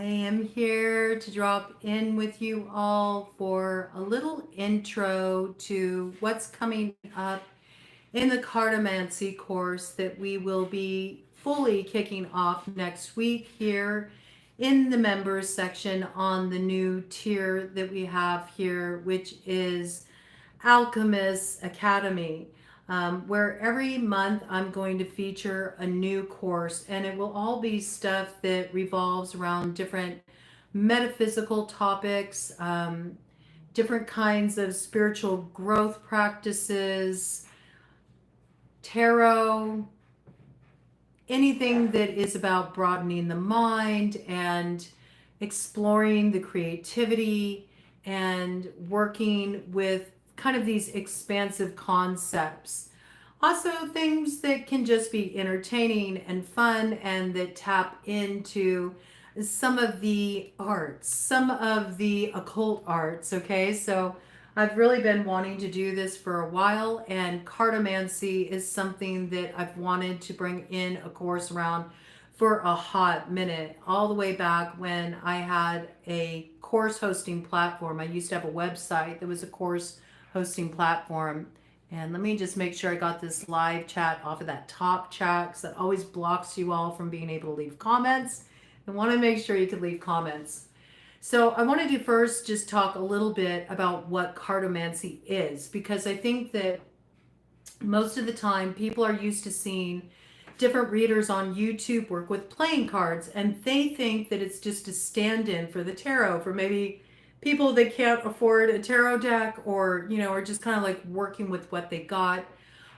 am here to drop in with you all for a little intro to what's coming up in the Cartomancy course that we will be fully kicking off next week here in the members section on the new tier that we have here, which is Alchemist Academy, where every month I'm going to feature a new course, and it will all be stuff that revolves around different metaphysical topics, different kinds of spiritual growth practices, tarot, anything that is about broadening the mind and exploring the creativity and working with kind of these expansive concepts. Also, things that can just be entertaining and fun and that tap into some of the arts, some of the occult arts. Okay, so I've really been wanting to do this for a while, and cartomancy is something that I've wanted to bring in a course around for a hot minute, all the way back when I had a course hosting platform. I used to have a website that was a course hosting platform. And let me just make sure I got this live chat off of that top chat, because that always blocks you all from being able to leave comments. I want to make sure you can leave comments. So I wanted to first just talk a little bit about what cartomancy is, because I think that most of the time people are used to seeing different readers on YouTube work with playing cards, and they think that it's just a stand-in for the tarot, for maybe people that can't afford a tarot deck, or are just kind of like working with what they got.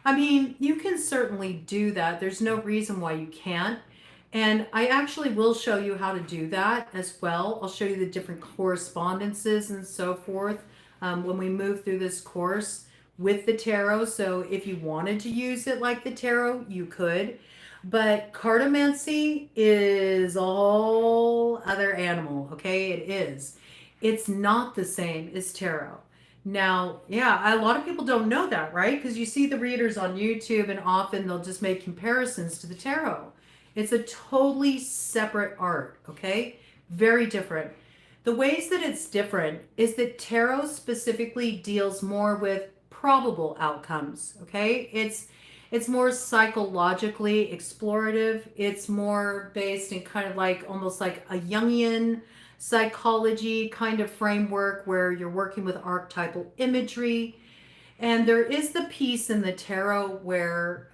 I mean, you can certainly do that. There's no reason why you can't. And I actually will show you how to do that as well. I'll show you the different correspondences and so forth when we move through this course with the tarot. So if you wanted to use it like the tarot, you could. But cartomancy is a whole other animal, okay? It is. It's not the same as tarot. Now, yeah, a lot of people don't know that, right? Because you see the readers on YouTube, and often they'll just make comparisons to the tarot. It's a totally separate art, okay? Very different. The ways that it's different is that tarot specifically deals more with probable outcomes, okay? It's more psychologically explorative. It's more based in kind of like almost like a Jungian psychology kind of framework, where you're working with archetypal imagery. And there is the piece in the tarot where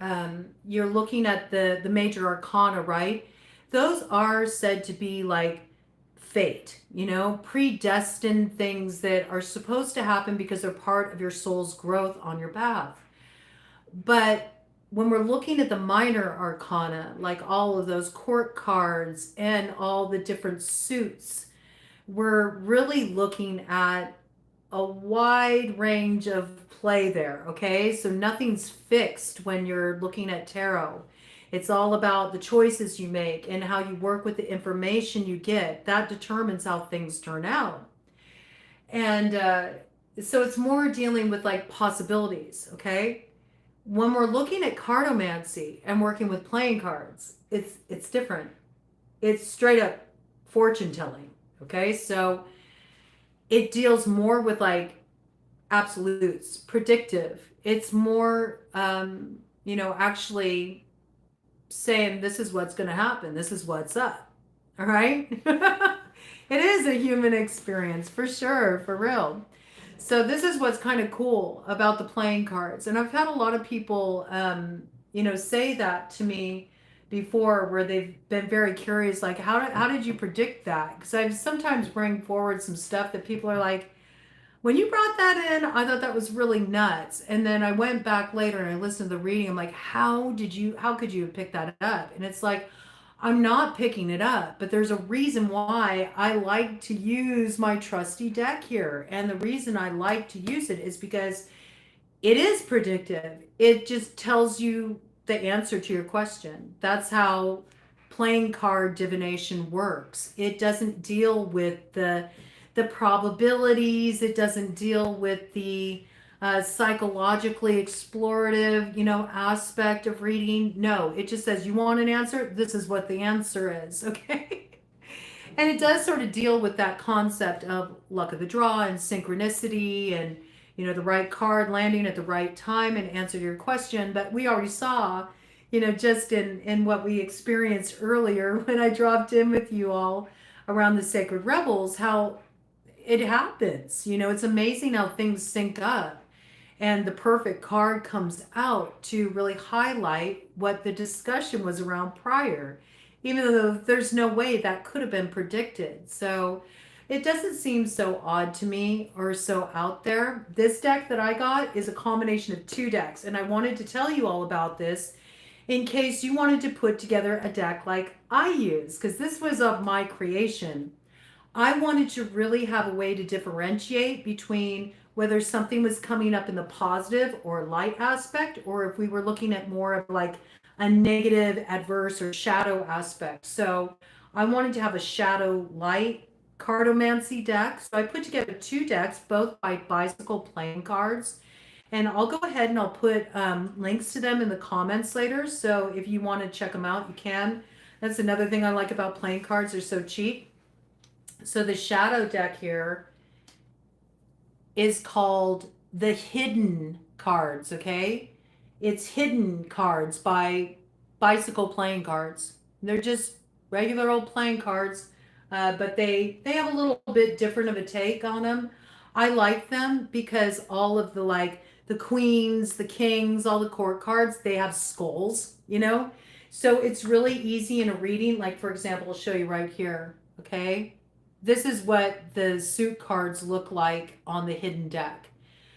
you're looking at the major arcana, right? Those are said to be like fate, predestined things that are supposed to happen because they're part of your soul's growth on your path. But when we're looking at the minor arcana, like all of those court cards and all the different suits, we're really looking at a wide range of play there, okay? So nothing's fixed when you're looking at tarot. It's all about the choices you make and how you work with the information you get. That determines how things turn out. And so it's more dealing with like possibilities, okay? When we're looking at cartomancy and working with playing cards, it's different. It's straight up fortune telling, okay? So it deals more with like absolutes, predictive. It's more, actually saying this is what's going to happen. This is what's up. All right. It is a human experience for sure, for real. So this is what's kind of cool about the playing cards. And I've had a lot of people, say that to me before, where they've been very curious, like, how did you predict that? Because I sometimes bring forward some stuff that people are like, when you brought that in, I thought that was really nuts. And then I went back later and I listened to the reading. I'm like, how could you have picked that up? And it's like, I'm not picking it up, but there's a reason why I like to use my trusty deck here. And the reason I like to use it is because it is predictive. It just tells you the answer to your question. That's how playing card divination works. It doesn't deal with the probabilities. It doesn't deal with the psychologically explorative, aspect of reading. No, it just says, you want an answer? This is what the answer is, okay? And it does sort of deal with that concept of luck of the draw and synchronicity and, the right card landing at the right time and answer your question. But we already saw, just in what we experienced earlier when I dropped in with you all around the Sacred Rebels, how it happens. It's amazing how things sync up and the perfect card comes out to really highlight what the discussion was around prior, even though there's no way that could have been predicted. So it doesn't seem so odd to me or so out there. This deck that I got is a combination of two decks, and I wanted to tell you all about this in case you wanted to put together a deck like I use, because this was of my creation. I wanted to really have a way to differentiate between whether something was coming up in the positive or light aspect, or if we were looking at more of like a negative, adverse, or shadow aspect. So I wanted to have a shadow light cartomancy deck. So I put together two decks, both by Bicycle playing cards. And I'll go ahead and I'll put links to them in the comments later. So if you want to check them out, you can. That's another thing I like about playing cards. They're so cheap. So the shadow deck here is called the hidden cards, okay? It's hidden cards by Bicycle playing cards. They're just regular old playing cards, but they have a little bit different of a take on them. I like them because all of the queens, the kings, all the court cards, they have skulls, So it's really easy in a reading. Like, for example, I'll show you right here, okay? This is what the suit cards look like on the hidden deck.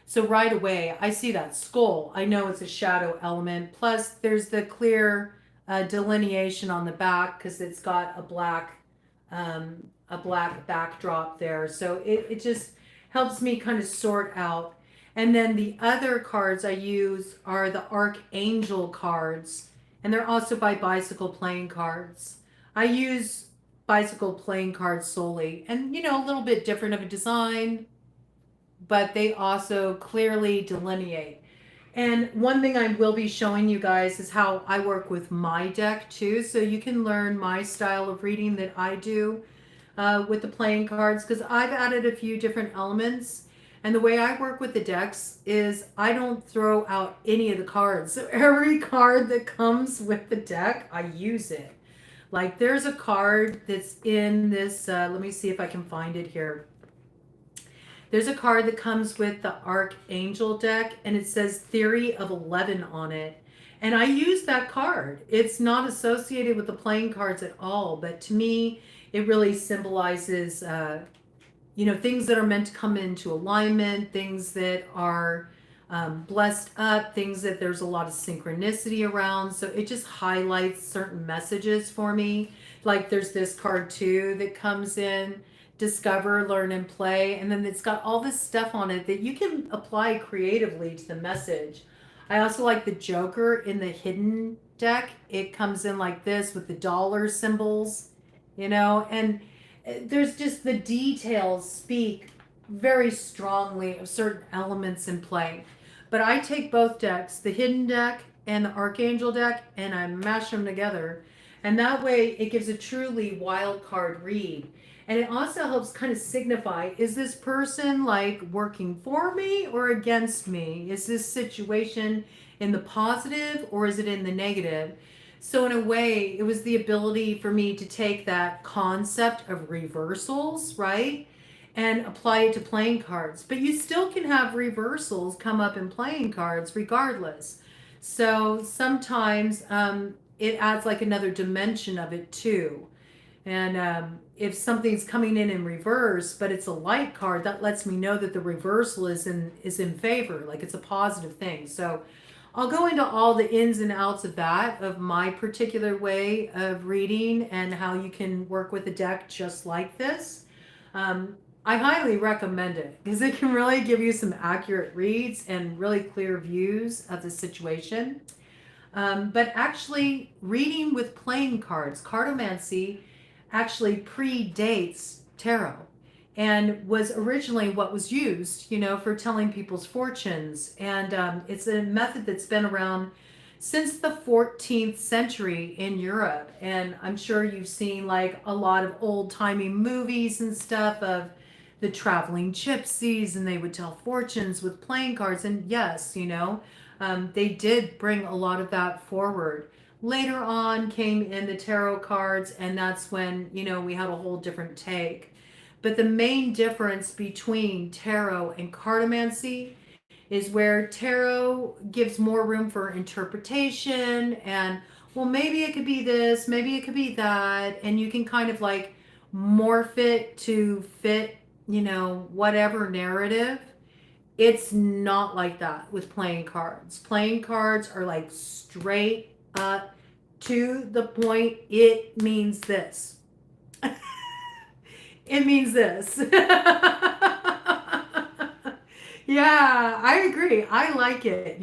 So right away, I see that skull. I know it's a shadow element. Plus, there's the clear delineation on the back because it's got a black backdrop there. So it just helps me kind of sort out. And then the other cards I use are the Archangel cards, and they're also by Bicycle playing cards. I use Bicycle playing cards solely, and a little bit different of a design, but they also clearly delineate. And one thing I will be showing you guys is how I work with my deck too, so you can learn my style of reading that I do with the playing cards, because I've added a few different elements. And the way I work with the decks is I don't throw out any of the cards. So every card that comes with the deck, I use it. Like, there's a card that's in this, let me see if I can find it here. There's a card that comes with the Archangel deck, and it says Theory of 11 on it. And I use that card. It's not associated with the playing cards at all, but to me, it really symbolizes, things that are meant to come into alignment, things that are blessed up, things that there's a lot of synchronicity around. So it just highlights certain messages for me. Like, there's this card too that comes in, discover, learn, and play. And then it's got all this stuff on it that you can apply creatively to the message. I also like the Joker in the hidden deck. It comes in like this with the dollar symbols, and there's just the details speak very strongly of certain elements in play. But I take both decks, the hidden deck and the Archangel deck, and I mash them together. And that way it gives a truly wild card read. And it also helps kind of signify, is this person like working for me or against me? Is this situation in the positive or is it in the negative? So in a way, it was the ability for me to take that concept of reversals, right? And apply it to playing cards. But you still can have reversals come up in playing cards regardless. So sometimes it adds like another dimension of it too. And if something's coming in reverse, but it's a light card, that lets me know that the reversal is in favor, like it's a positive thing. So I'll go into all the ins and outs of that, of my particular way of reading and how you can work with a deck just like this. I highly recommend it because it can really give you some accurate reads and really clear views of the situation. But actually, reading with playing cards, cartomancy, actually predates tarot and was originally what was used, for telling people's fortunes. And it's a method that's been around since the 14th century in Europe. And I'm sure you've seen like a lot of old timey movies and stuff of the traveling gypsies, and they would tell fortunes with playing cards. And yes, they did bring a lot of that forward. Later on came in the tarot cards, and that's when, we had a whole different take. But the main difference between tarot and cartomancy is where tarot gives more room for interpretation and, well, maybe it could be this, maybe it could be that, and you can kind of like morph it to fit, whatever narrative. It's not like that with playing cards. Playing cards are like straight up to the point. It means this. It means this. Yeah, I agree. I like it.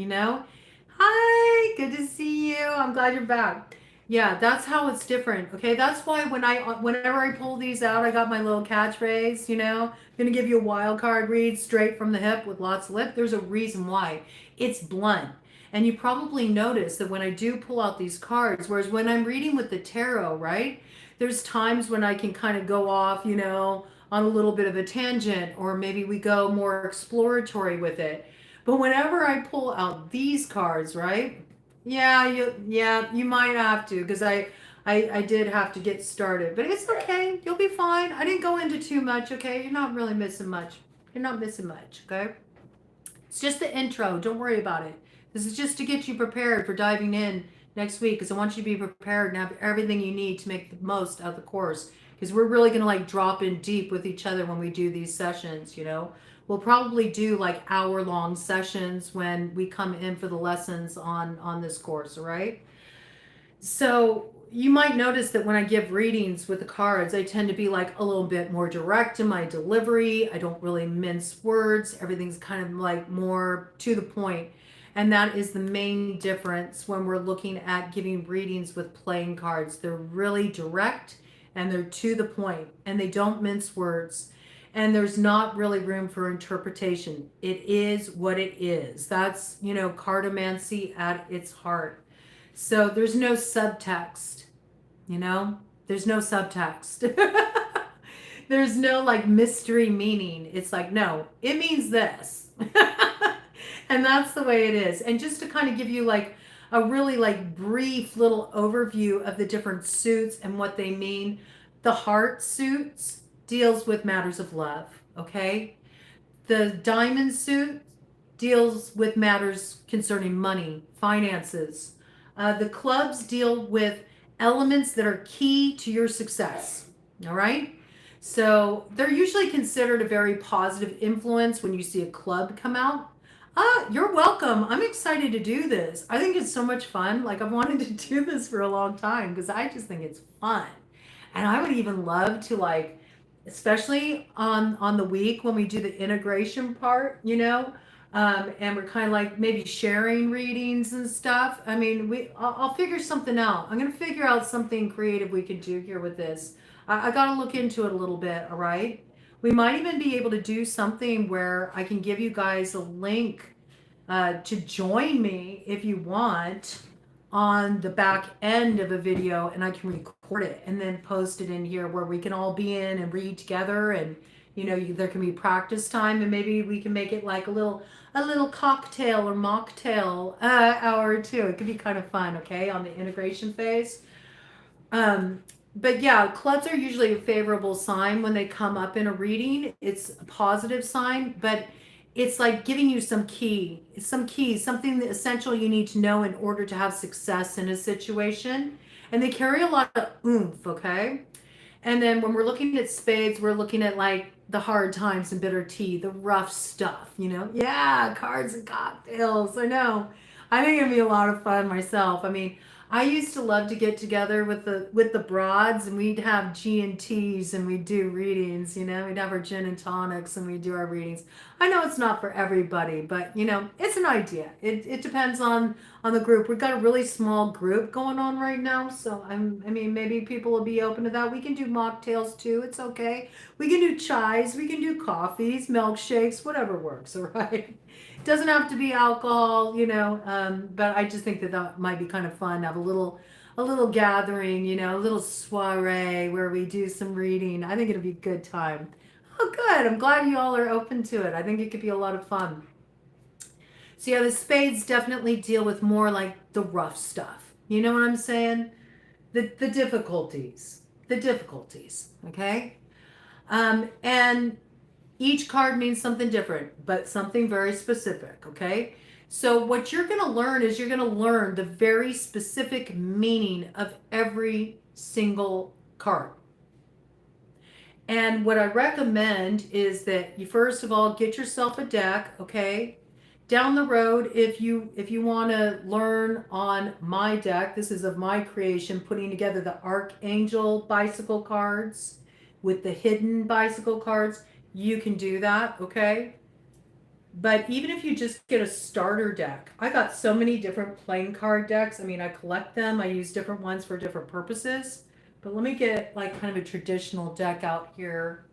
Hi, good to see you. I'm glad you're back. Yeah, that's how it's different. Okay, that's why whenever I pull these out, I got my little catchphrase. I'm gonna give you a wild card read straight from the hip with lots of lip. There's a reason why. It's blunt. And you probably notice that when I do pull out these cards, whereas when I'm reading with the tarot, right? There's times when I can kind of go off, on a little bit of a tangent, or maybe we go more exploratory with it. But whenever I pull out these cards, right? Yeah, you might have to, because I did have to get started, but it's okay. You'll be fine. I didn't go into too much. Okay, you're not really missing much. You're not missing much. Okay, it's just the intro. Don't worry about it. This is just to get you prepared for diving in next week, because I want you to be prepared and have everything you need to make the most of the course, because we're really going to like drop in deep with each other when we do these sessions. We'll probably do like hour-long sessions when we come in for the lessons on this course, all right? So you might notice that when I give readings with the cards, I tend to be like a little bit more direct in my delivery. I don't really mince words. Everything's kind of like more to the point. And that is the main difference when we're looking at giving readings with playing cards. They're really direct and they're to the point, and they don't mince words. And there's not really room for interpretation. It is what it is. That's, cartomancy at its heart. So there's no subtext, you know? There's no subtext. There's no like mystery meaning. It's like, no, it means this. And that's the way it is. And just to kind of give you like a really like brief little overview of the different suits and what they mean. The heart suits deals with matters of love, okay? The diamond suit deals with matters concerning money, finances. The clubs deal with elements that are key to your success, all right? So they're usually considered a very positive influence when you see a club come out. You're welcome. I'm excited to do this. I think it's so much fun. Like, I've wanted to do this for a long time because I just think it's fun. And I would even love to like, especially on the week when we do the integration part, and we're kind of like maybe sharing readings and stuff. I mean, I'll figure something out. I'm gonna figure out something creative we could do here with this. I gotta look into it a little bit. All right. We might even be able to do something where I can give you guys a link to join me if you want on the back end of a video, and I can record it and then post it in here where we can all be in and read together, and there can be practice time, and maybe we can make it like a little cocktail or mocktail hour or two. It could be kind of fun, okay, on the integration phase. But yeah, clubs are usually a favorable sign when they come up in a reading. It's a positive sign, but it's like giving you some key, something essential you need to know in order to have success in a situation. And they carry a lot of oomph, okay? And then when we're looking at spades, we're looking at like the hard times and bitter tea, the rough stuff, Yeah, cards and cocktails. I know. I think it'd be a lot of fun myself. I mean, I used to love to get together with the broads, and we'd have G&Ts and we'd do readings, We'd have our gin and tonics and we'd do our readings. I know it's not for everybody, but it's an idea. It depends on the group. We've got a really small group going on right now, so I mean maybe people will be open to that. We can do mocktails too. It's okay. We can do chais, we can do coffees, milkshakes, whatever works, all right? Doesn't have to be alcohol, but I just think that that might be kind of fun. Have a little gathering, a little soiree where we do some reading. I think it'll be a good time. Oh, good. I'm glad you all are open to it. I think it could be a lot of fun. So yeah, the spades definitely deal with more like the rough stuff. You know what I'm saying? The difficulties. The difficulties. Okay? And each card means something different, but something very specific, okay? So what you're going to learn is you're going to learn the very specific meaning of every single card. And what I recommend is that you first of all get yourself a deck, okay? Down the road, if you want to learn on my deck, this is of my creation, putting together the Archangel bicycle cards with the hidden bicycle cards, you can do that, okay? But even if you just get a starter deck, I got so many different playing card decks. I mean, I collect them. I use different ones for different purposes. But let me get like kind of a traditional deck out here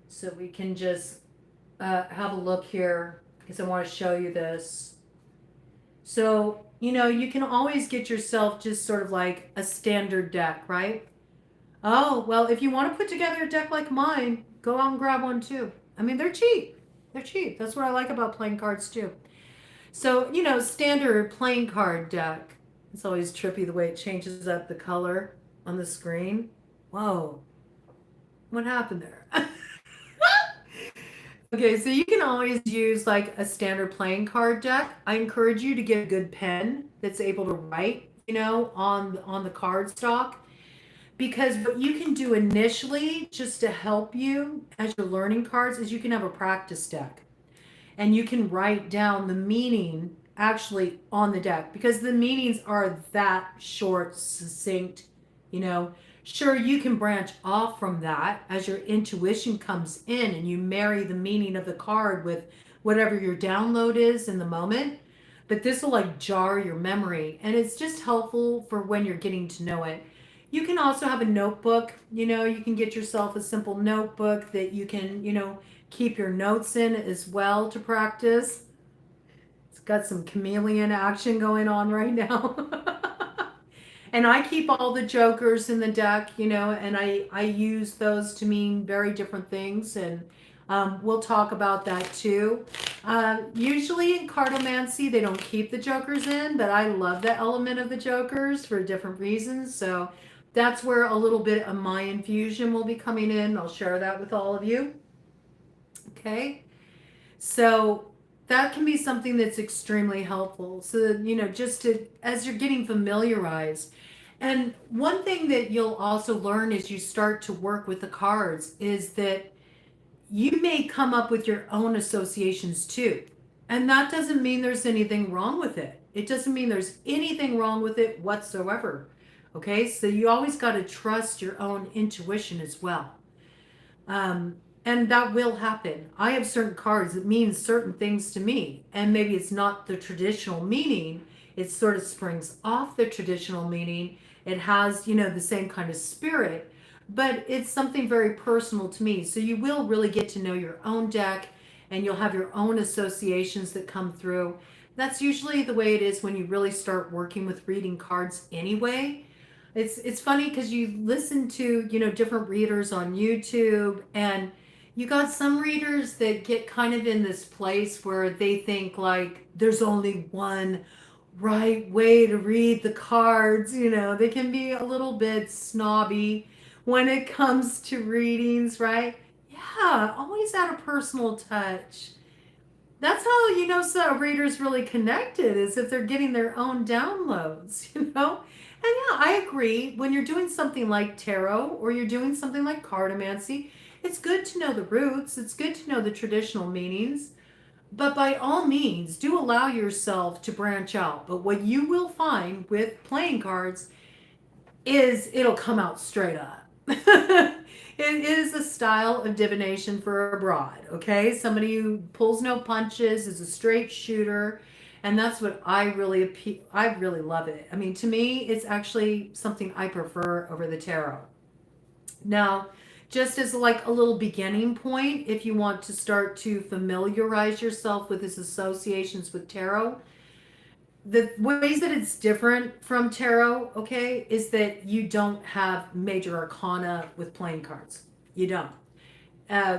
so we can just have a look here because I want to show you this. So, you can always get yourself just sort of like a standard deck, right? Oh, well, if you want to put together a deck like mine, go out and grab one too. I mean, they're cheap. They're cheap. That's what I like about playing cards too. So, standard playing card deck. It's always trippy the way it changes up the color on the screen. Whoa. What happened there? Okay, so you can always use like a standard playing card deck. I encourage you to get a good pen that's able to write, on the card stock. Because what you can do initially, just to help you as you're learning cards, is you can have a practice deck. And you can write down the meaning actually on the deck because the meanings are that short, succinct, Sure, you can branch off from that as your intuition comes in and you marry the meaning of the card with whatever your download is in the moment. But this will like jar your memory and it's just helpful for when you're getting to know it. You can also have a notebook, you can get yourself a simple notebook that you can, keep your notes in as well to practice. It's got some chameleon action going on right now. And I keep all the jokers in the deck, and I use those to mean very different things. And we'll talk about that too. Usually in cartomancy, they don't keep the jokers in, but I love the element of the jokers for different reasons. So that's where a little bit of my infusion will be coming in. I'll share that with all of you. Okay. So that can be something that's extremely helpful. So, just to, as you're getting familiarized. And one thing that you'll also learn as you start to work with the cards is that you may come up with your own associations too. And that doesn't mean there's anything wrong with it. It doesn't mean there's anything wrong with it whatsoever. Okay, so you always got to trust your own intuition as well. And that will happen. I have certain cards that mean certain things to me, and maybe it's not the traditional meaning. It sort of springs off the traditional meaning. It has, the same kind of spirit, but it's something very personal to me. So you will really get to know your own deck, and you'll have your own associations that come through. That's usually the way it is when you really start working with reading cards anyway. It's funny because you listen to, different readers on YouTube, and you got some readers that get kind of in this place where they think like there's only one right way to read the cards. They can be a little bit snobby when it comes to readings, right? Yeah, always add a personal touch. That's how some readers really connected is if they're getting their own downloads, And yeah, I agree. When you're doing something like tarot or you're doing something like cartomancy, it's good to know the roots. It's good to know the traditional meanings. But by all means, do allow yourself to branch out. But what you will find with playing cards is it'll come out straight up. It is a style of divination for a broad, okay? Somebody who pulls no punches, is a straight shooter, and that's what I really love it. I mean, to me, it's actually something I prefer over the tarot. Now, just as like a little beginning point, if you want to start to familiarize yourself with his associations with tarot, the ways that it's different from tarot, okay, is that you don't have major arcana with playing cards. You don't.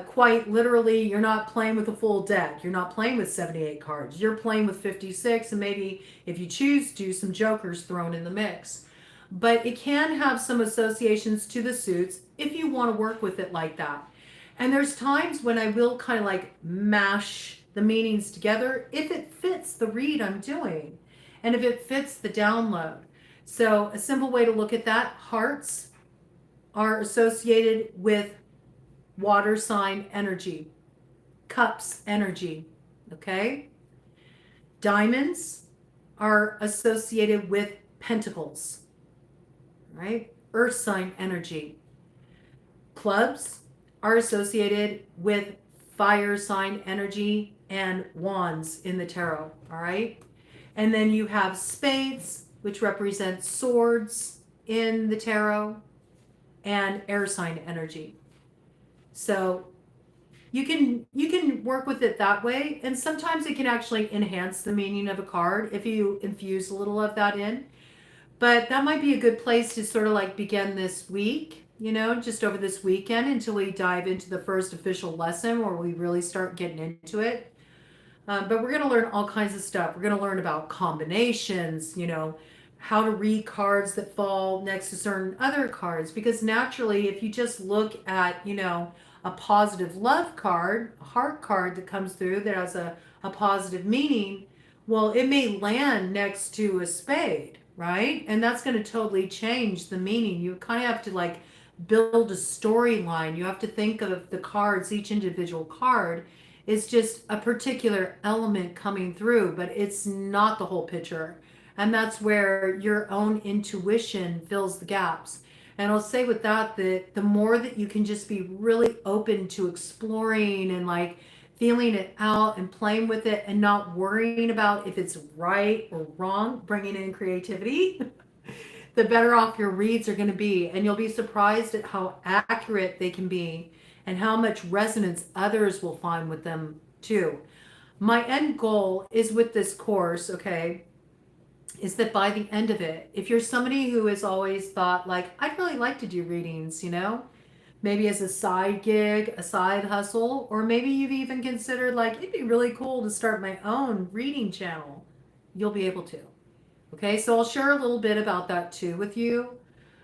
Quite literally, you're not playing with a full deck. You're not playing with 78 cards. You're playing with 56, and maybe if you choose to, some jokers thrown in the mix. But it can have some associations to the suits if you want to work with it like that. And there's times when I will kind of like mash the meanings together if it fits the read I'm doing and if it fits the download. So, a simple way to look at that, hearts are associated with water sign energy, cups energy, okay? Diamonds are associated with pentacles, right? Earth sign energy. Clubs are associated with fire sign energy and wands in the tarot, all right? And then you have spades, which represent swords in the tarot, and air sign energy. So you can work with it that way, and sometimes it can actually enhance the meaning of a card if you infuse a little of that in. But that might be a good place to sort of like begin this week, just over this weekend until we dive into the first official lesson where we really start getting into it. But we're going to learn all kinds of stuff. We're going to learn about combinations, how to read cards that fall next to certain other cards. Because naturally, if you just look at, a positive love card, a heart card that comes through that has a positive meaning, well, it may land next to a spade, right? And that's going to totally change the meaning. You kind of have to like build a storyline. You have to think of the cards, each individual card is just a particular element coming through, but it's not the whole picture. And that's where your own intuition fills the gaps. And I'll say with that, that the more that you can just be really open to exploring and like feeling it out and playing with it and not worrying about if it's right or wrong, bringing in creativity, the better off your reads are going to be. And you'll be surprised at how accurate they can be and how much resonance others will find with them too. My end goal is with this course, okay, is that by the end of it, if you're somebody who has always thought, like, I'd really like to do readings, maybe as a side gig, a side hustle, or maybe you've even considered, like, it'd be really cool to start my own reading channel, you'll be able to. Okay, so I'll share a little bit about that too with you.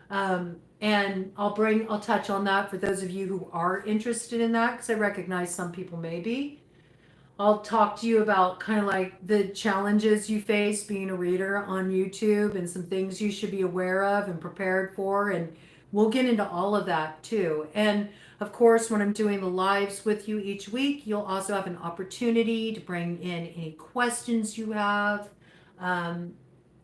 And I'll touch on that for those of you who are interested in that, because I recognize some people may be. I'll talk to you about kind of like the challenges you face being a reader on YouTube and some things you should be aware of and prepared for. And we'll get into all of that too. And of course, when I'm doing the lives with you each week, you'll also have an opportunity to bring in any questions you have.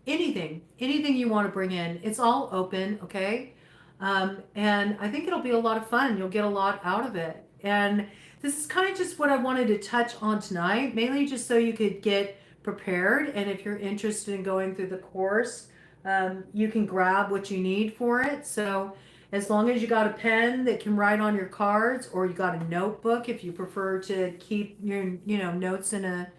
Anything you want to bring in, it's all open, okay? And I think it'll be a lot of fun. You'll get a lot out of it. And this is kind of just what I wanted to touch on tonight, mainly just so you could get prepared. And if you're interested in going through the course, you can grab what you need for it. So as long as you got a pen that can write on your cards, or you got a notebook if you prefer to keep your notes in a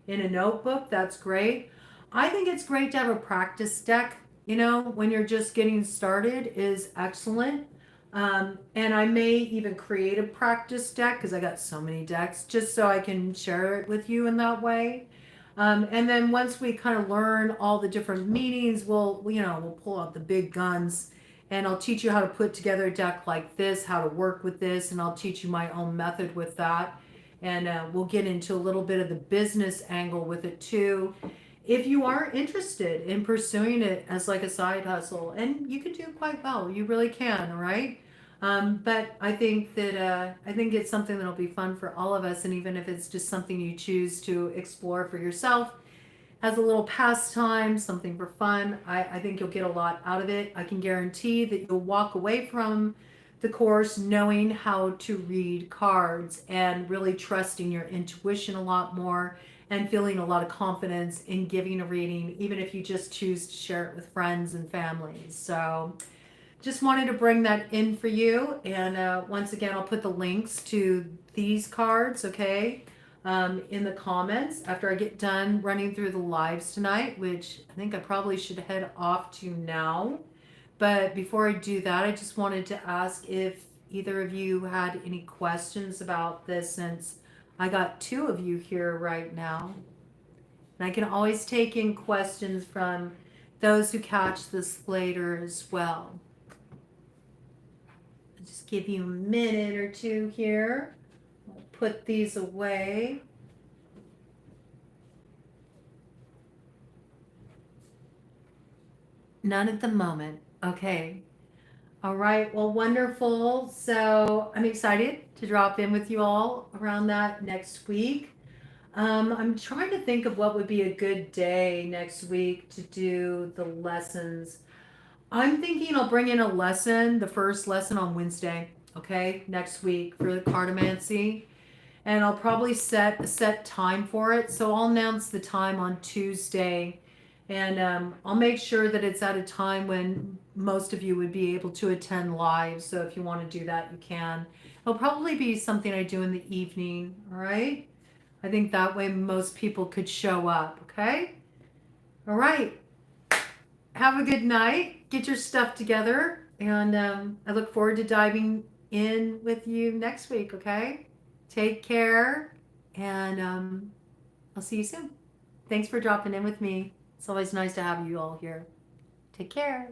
notebook, that's great. I think it's great to have a practice deck, when you're just getting started is excellent. And I may even create a practice deck because I got so many decks just so I can share it with you in that way. And then once we kind of learn all the different meanings, we'll pull out the big guns and I'll teach you how to put together a deck like this, how to work with this, and I'll teach you my own method with that. And we'll get into a little bit of the business angle with it too, if you are interested in pursuing it as like a side hustle. And you can do quite well, you really can, right? But I think that I think it's something that'll be fun for all of us. And even if it's just something you choose to explore for yourself as a little pastime, something for fun, I think you'll get a lot out of it. I can guarantee that you'll walk away from the course knowing how to read cards and really trusting your intuition a lot more and feeling a lot of confidence in giving a reading, even if you just choose to share it with friends and families. So just wanted to bring that in for you. And once again, I'll put the links to these cards, okay, in the comments after I get done running through the lives tonight, which I think I probably should head off to now. But before I do that, I just wanted to ask if either of you had any questions about this, since I got two of you here right now. And I can always take in questions from those who catch this later as well. I'll just give you a minute or two here. I'll put these away. None at the moment. Okay. All right. Well, wonderful. So I'm excited to drop in with you all around that next week. I'm trying to think of what would be a good day next week to do the lessons. I'm thinking I'll bring in a lesson, the first lesson on Wednesday, okay, next week for the cartomancy. And I'll probably set a set time for it. So I'll announce the time on Tuesday. And I'll make sure that it's at a time when most of you would be able to attend live. So if you want to do that, you can. It'll probably be something I do in the evening, all right? I think that way most people could show up, okay? All right. Have a good night. Get your stuff together. And I look forward to diving in with you next week, okay? Take care. And I'll see you soon. Thanks for dropping in with me. It's always nice to have you all here. Take care.